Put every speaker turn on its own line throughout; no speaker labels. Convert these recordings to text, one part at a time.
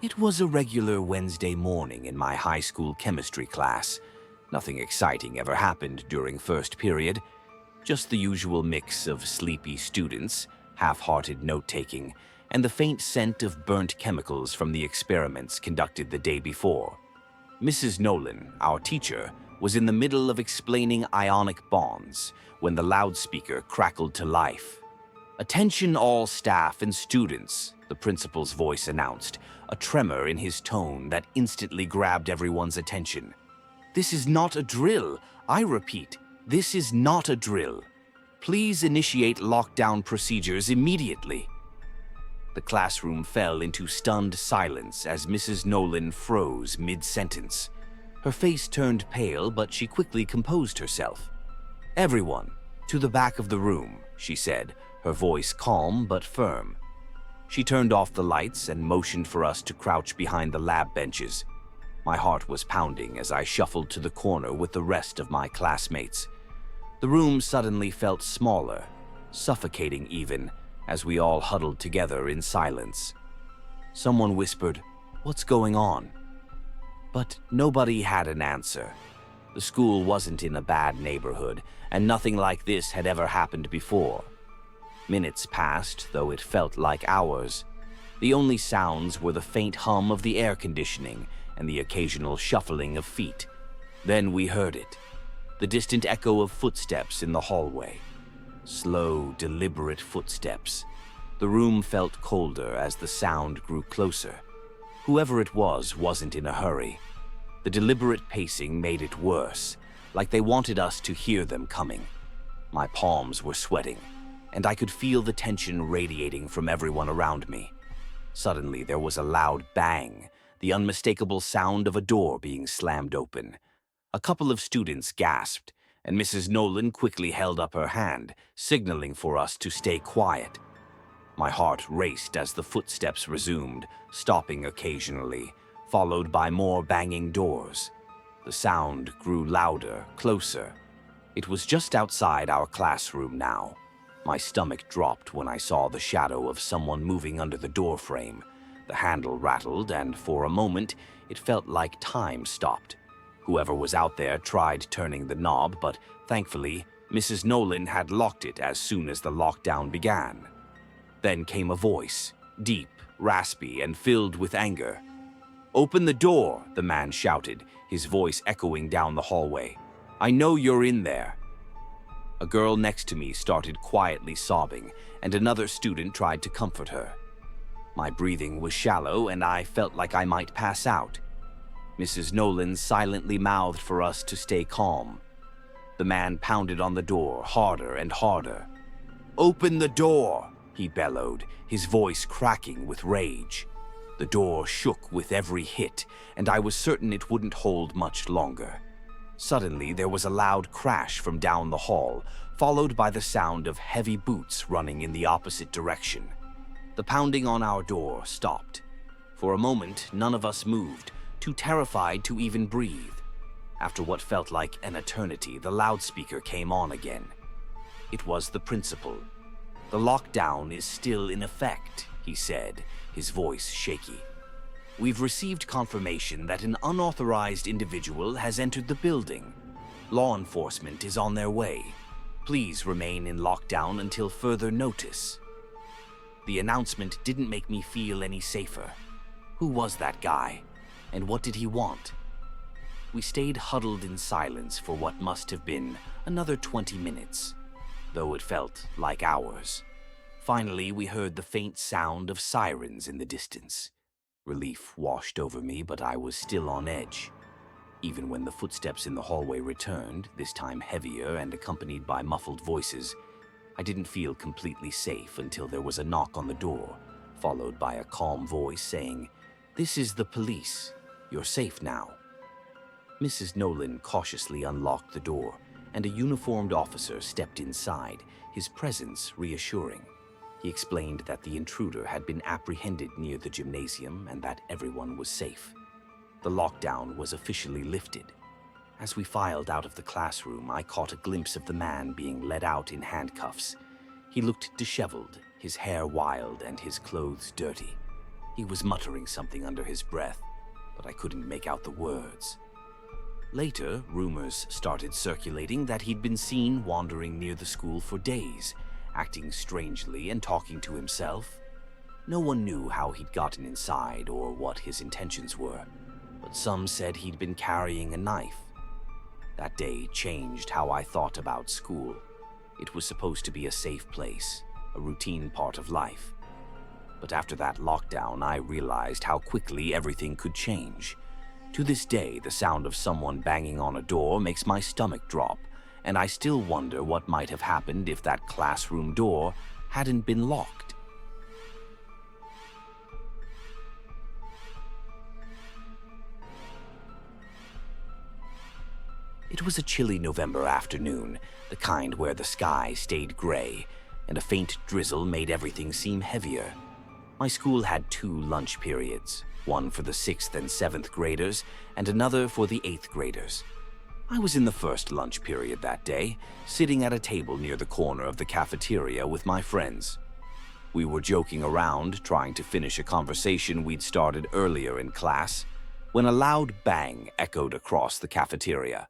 It was a regular Wednesday morning in my high school chemistry class. Nothing exciting ever happened during first period. Just the usual mix of sleepy students, half-hearted note-taking, and the faint scent of burnt chemicals from the experiments conducted the day before. Mrs. Nolan, our teacher, was in the middle of explaining ionic bonds when the loudspeaker crackled to life. "Attention all staff and students," the principal's voice announced, a tremor in his tone that instantly grabbed everyone's attention. "This is not a drill. I repeat, this is not a drill. Please initiate lockdown procedures immediately." The classroom fell into stunned silence as Mrs. Nolan froze mid-sentence. Her face turned pale, but she quickly composed herself. "Everyone, to the back of the room," she said, her voice calm but firm. She turned off the lights and motioned for us to crouch behind the lab benches. My heart was pounding as I shuffled to the corner with the rest of my classmates. The room suddenly felt smaller, suffocating even, as we all huddled together in silence. Someone whispered, "What's going on?" But nobody had an answer. The school wasn't in a bad neighborhood, and nothing like this had ever happened before. Minutes passed, though it felt like hours. The only sounds were the faint hum of the air conditioning and the occasional shuffling of feet. Then we heard it, the distant echo of footsteps in the hallway. Slow, deliberate footsteps. The room felt colder as the sound grew closer. Whoever it was wasn't in a hurry. The deliberate pacing made it worse, like they wanted us to hear them coming. My palms were sweating, and I could feel the tension radiating from everyone around me. Suddenly, there was a loud bang, the unmistakable sound of a door being slammed open. A couple of students gasped, and Mrs. Nolan quickly held up her hand, signaling for us to stay quiet. My heart raced as the footsteps resumed, stopping occasionally, followed by more banging doors. The sound grew louder, closer. It was just outside our classroom now. My stomach dropped when I saw the shadow of someone moving under the doorframe. The handle rattled, and for a moment, it felt like time stopped. Whoever was out there tried turning the knob, but thankfully, Mrs. Nolan had locked it as soon as the lockdown began. Then came a voice, deep, raspy, and filled with anger. "Open the door," the man shouted, his voice echoing down the hallway. "I know you're in there." A girl next to me started quietly sobbing, and another student tried to comfort her. My breathing was shallow, and I felt like I might pass out. Mrs. Nolan silently mouthed for us to stay calm. The man pounded on the door harder and harder. "Open the door," he bellowed, his voice cracking with rage. The door shook with every hit, and I was certain it wouldn't hold much longer. Suddenly, there was a loud crash from down the hall, followed by the sound of heavy boots running in the opposite direction. The pounding on our door stopped. For a moment, none of us moved, too terrified to even breathe. After what felt like an eternity, the loudspeaker came on again. It was the principal. "The lockdown is still in effect," he said, his voice shaky. "We've received confirmation that an unauthorized individual has entered the building. Law enforcement is on their way. Please remain in lockdown until further notice." The announcement didn't make me feel any safer. Who was that guy? And what did he want? We stayed huddled in silence for what must have been another 20 minutes, though it felt like hours. Finally, we heard the faint sound of sirens in the distance. Relief washed over me, but I was still on edge. Even when the footsteps in the hallway returned, this time heavier and accompanied by muffled voices, I didn't feel completely safe until there was a knock on the door, followed by a calm voice saying, "This is the police. You're safe now." Mrs. Nolan cautiously unlocked the door, and a uniformed officer stepped inside, his presence reassuring. He explained that the intruder had been apprehended near the gymnasium and that everyone was safe. The lockdown was officially lifted. As we filed out of the classroom, I caught a glimpse of the man being led out in handcuffs. He looked disheveled, his hair wild and his clothes dirty. He was muttering something under his breath, but I couldn't make out the words. Later, rumors started circulating that he'd been seen wandering near the school for days, acting strangely and talking to himself. No one knew how he'd gotten inside or what his intentions were, but some said he'd been carrying a knife. That day changed how I thought about school. It was supposed to be a safe place, a routine part of life. But after that lockdown, I realized how quickly everything could change. To this day, the sound of someone banging on a door makes my stomach drop, and I still wonder what might have happened if that classroom door hadn't been locked. It was a chilly November afternoon, the kind where the sky stayed gray, and a faint drizzle made everything seem heavier. My school had 2 lunch periods, one for the 6th and 7th graders and another for the 8th graders. I was in the first lunch period that day, sitting at a table near the corner of the cafeteria with my friends. We were joking around, trying to finish a conversation we'd started earlier in class, when a loud bang echoed across the cafeteria.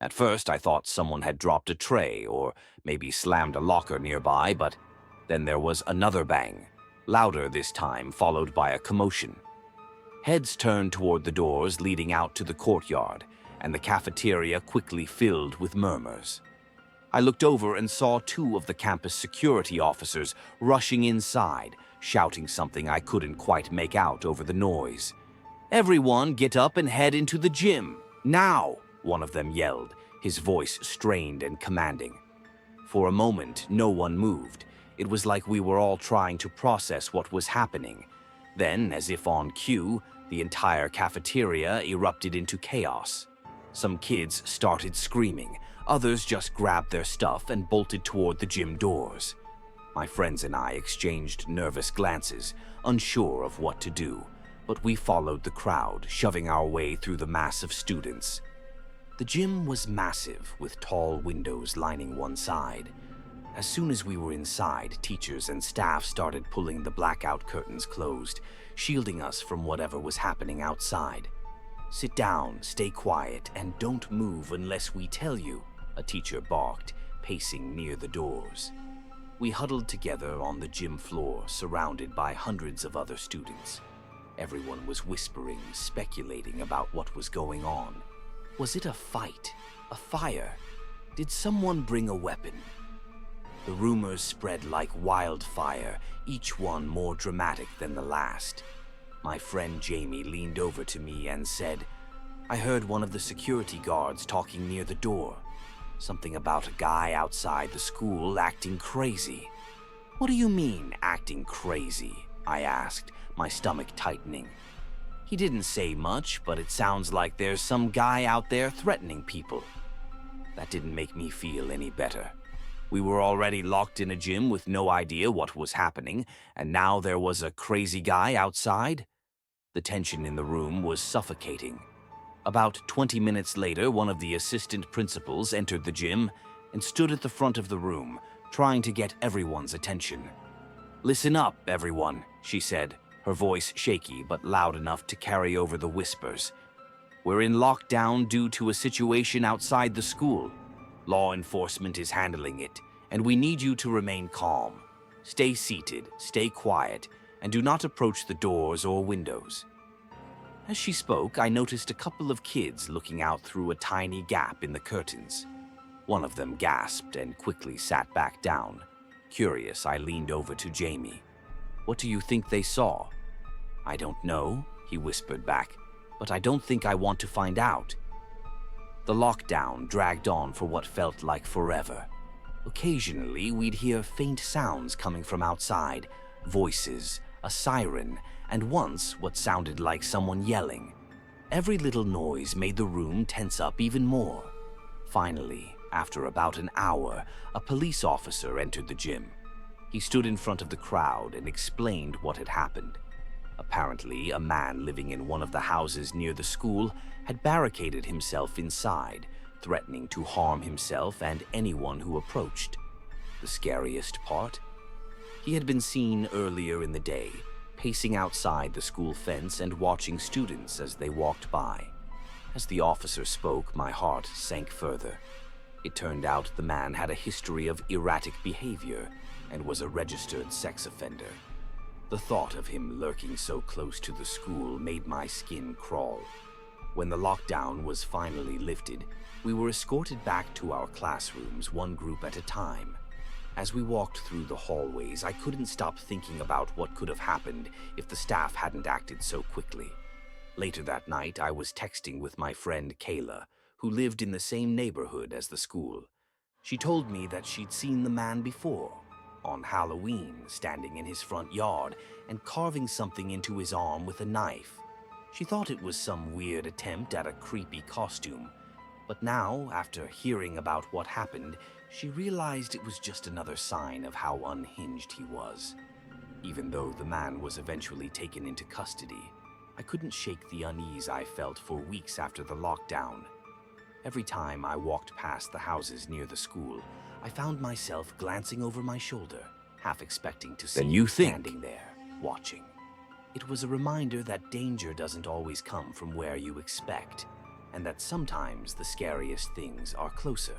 At first, I thought someone had dropped a tray or maybe slammed a locker nearby, but then there was another bang, louder this time, followed by a commotion. Heads turned toward the doors leading out to the courtyard, and the cafeteria quickly filled with murmurs. I looked over and saw 2 of the campus security officers rushing inside, shouting something I couldn't quite make out over the noise. "Everyone get up and head into the gym, now!" one of them yelled, his voice strained and commanding. For a moment, no one moved. It was like we were all trying to process what was happening. Then, as if on cue, the entire cafeteria erupted into chaos. Some kids started screaming, others just grabbed their stuff and bolted toward the gym doors. My friends and I exchanged nervous glances, unsure of what to do, but we followed the crowd, shoving our way through the mass of students. The gym was massive, with tall windows lining one side. As soon as we were inside, teachers and staff started pulling the blackout curtains closed, shielding us from whatever was happening outside. "Sit down, stay quiet, and don't move unless we tell you," a teacher barked, pacing near the doors. We huddled together on the gym floor, surrounded by hundreds of other students. Everyone was whispering, speculating about what was going on. Was it a fight? A fire? Did someone bring a weapon? The rumors spread like wildfire, each one more dramatic than the last. My friend Jamie leaned over to me and said, "I heard one of the security guards talking near the door. Something about a guy outside the school acting crazy." "What do you mean, acting crazy?" I asked, my stomach tightening. "He didn't say much, but it sounds like there's some guy out there threatening people." That didn't make me feel any better. We were already locked in a gym with no idea what was happening, and now there was a crazy guy outside? The tension in the room was suffocating. About 20 minutes later, one of the assistant principals entered the gym and stood at the front of the room, trying to get everyone's attention. "Listen up, everyone," she said, her voice shaky but loud enough to carry over the whispers. "We're in lockdown due to a situation outside the school. Law enforcement is handling it, and we need you to remain calm. Stay seated, stay quiet, and do not approach the doors or windows." As she spoke, I noticed a couple of kids looking out through a tiny gap in the curtains. One of them gasped and quickly sat back down. Curious, I leaned over to Jamie. "What do you think they saw?" "I don't know," he whispered back, "but I don't think I want to find out." The lockdown dragged on for what felt like forever. Occasionally, we'd hear faint sounds coming from outside, voices, a siren, and once what sounded like someone yelling. Every little noise made the room tense up even more. Finally, after about an hour, a police officer entered the gym. He stood in front of the crowd and explained what had happened. Apparently, a man living in one of the houses near the school had barricaded himself inside, threatening to harm himself and anyone who approached. The scariest part? He had been seen earlier in the day, pacing outside the school fence and watching students as they walked by. As the officer spoke, my heart sank further. It turned out the man had a history of erratic behavior and was a registered sex offender. The thought of him lurking so close to the school made my skin crawl. When the lockdown was finally lifted, we were escorted back to our classrooms, one group at a time. As we walked through the hallways, I couldn't stop thinking about what could have happened if the staff hadn't acted so quickly. Later that night, I was texting with my friend Kayla, who lived in the same neighborhood as the school. She told me that she'd seen the man before, on Halloween, standing in his front yard and carving something into his arm with a knife. She thought it was some weird attempt at a creepy costume, but now, after hearing about what happened, she realized it was just another sign of how unhinged he was. Even though the man was eventually taken into custody, I couldn't shake the unease I felt for weeks after the lockdown. Every time I walked past the houses near the school, I found myself glancing over my shoulder, half expecting to see him standing there, watching. It was a reminder that danger doesn't always come from where you expect, and that sometimes the scariest things are closer